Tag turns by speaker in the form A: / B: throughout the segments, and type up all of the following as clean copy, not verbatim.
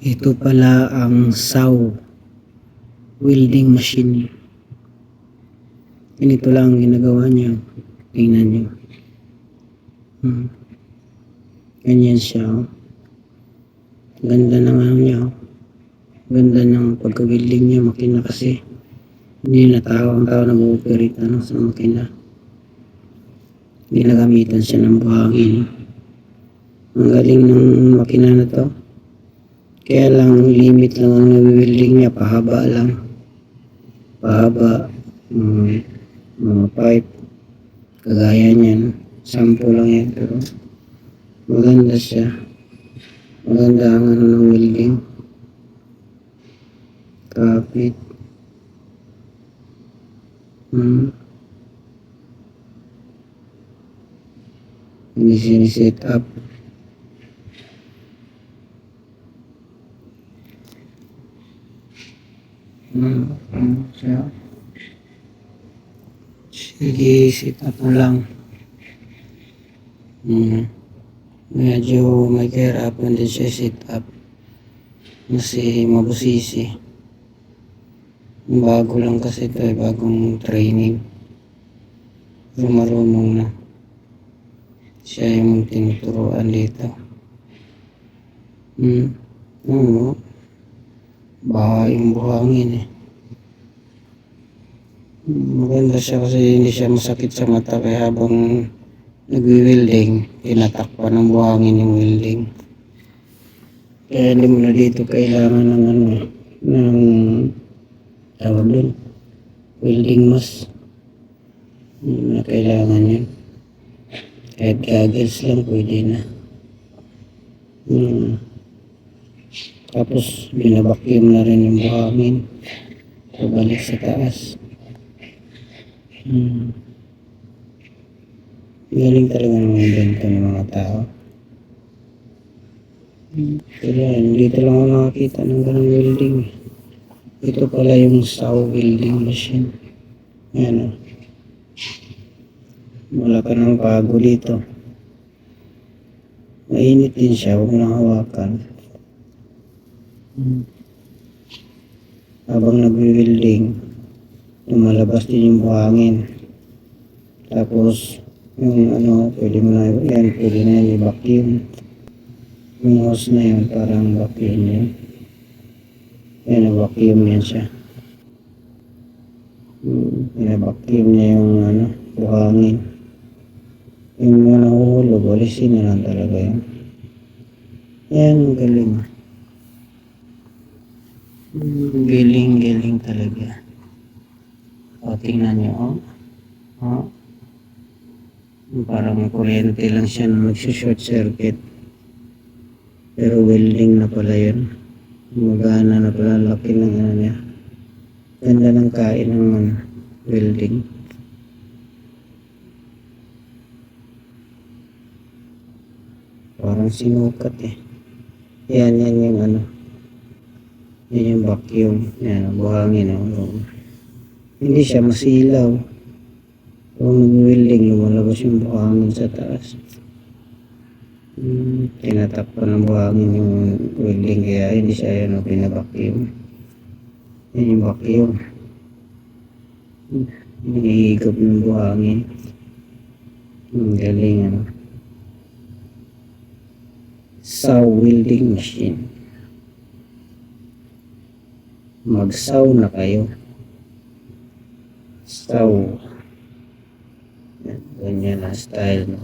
A: Ito pala ang saw welding machine. Ganito lang ang ginagawa niya. Tingnan niyo. Ganyan siya. Ganda ng ano niya. Ganda ng pagka-welding niya. Makina kasi. Hindi na ang tao nag-ooperate sa makina. Ginagamitan siya ng buhangin. Ang galing ng makina na to. Kaya lang, limit lang ang welding niya. Pahaba lang. Pahaba. Mga pipe. Kagaya niyan. Sample lang yan. Pero maganda siya. Maganda ang ano ng welding. Kapit. Hindi siniset up. Sige, set up mo lang. Medyo may kahirapan din siya set up. Kasi mabusisi. Bago lang kasi ito bagong training. Pero marunong na. Siya yung tinuturuan dito. Baha yung buhangin Maganda siya kasi hindi siya masakit sa mata kaya habang nagwi-welding, tinatakpan ng buhangin yung welding. Kaya hindi mo na dito kailangan ng tawag doon, welding mask. Hindi mo na kailangan yun. Kahit goggles lang pwede na. Tapos binabakyum na rin yung buhangin. Pabalik sa taas. Galing talaga ng invento ng mga tao. Kaya dito lang ako nakakita ng ganang welding. Ito pala yung saw welding machine. Ayan wala ka ng bago dito. Mainit din siya, huwag lang hawakan. Habang nagwi-welding, lumalabas din yung buhangin. Tapos yung pwede mo na pwede na yung vacuum. Yung hose na yun, parang vacuum yun. Yan, vacuum yan siya. Vacuum niya yung buhangin. Yung mga nahuhulog, walisin na lang talaga yun. Yan, galing. Galing talaga. Tingnan nyo, parang kuryente lang siya na mag-short circuit. Pero welding na pala yun. Magana na pala, laki ng niya. Ganda ng kain ng welding. Parang sinukat Yan yung yan yung vacuum. Yan, buhangin Hindi siya masilaw. Kung welding, lumalabas yung buhangin sa taas. Tinatakpan ng buhangin yung welding kaya hindi siya pinabacuum. Yan yung vacuum. Hinihigop ng buhangin. Galing saw welding machine. Magsaw na kayo. Saw. Ganyan na style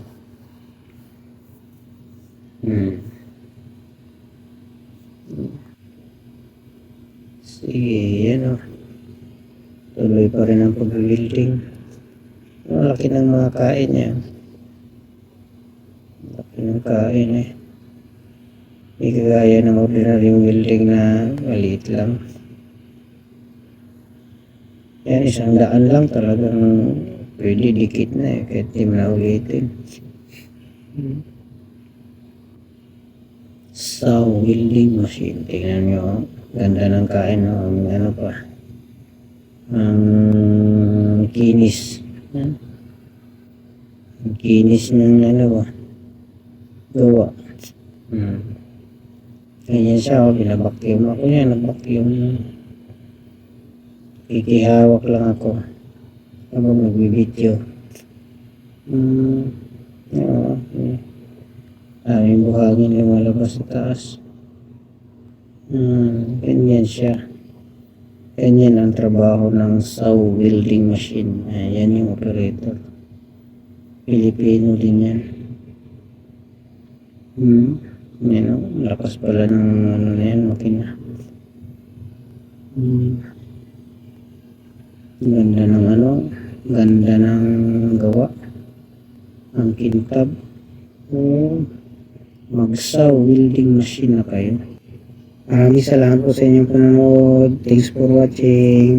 A: Sige, yan tuloy pa rin ang pag-welding. Laki ng mga kain niya. Laki ng kain Hindi kagaya ng ordinary welding na maliit lang. Yan, 100 lang talagang pwede dikit na kahit di mo na ulitin. Saw welding machine. Tingnan nyo, ganda ng kain ang kinis. Ang kinis ng gawa. Ganyan siya, oh, binabakyum ako yan, nabakyum. Kikihawak lang ako habang nagbibideo. Oo, okay. Aming buhangin lumalabas sa taas. Ganyan siya. Ganyan ang trabaho ng saw welding machine. Ayan yung operator. Pilipino din yan. Yan o, lakas pala ng ano na yan, makina. Ganda ng ano, ganda ng gawa. Ang kintab. Mag-saw welding machine na kayo. Maraming salamat po sa inyong panonood. Thanks for watching.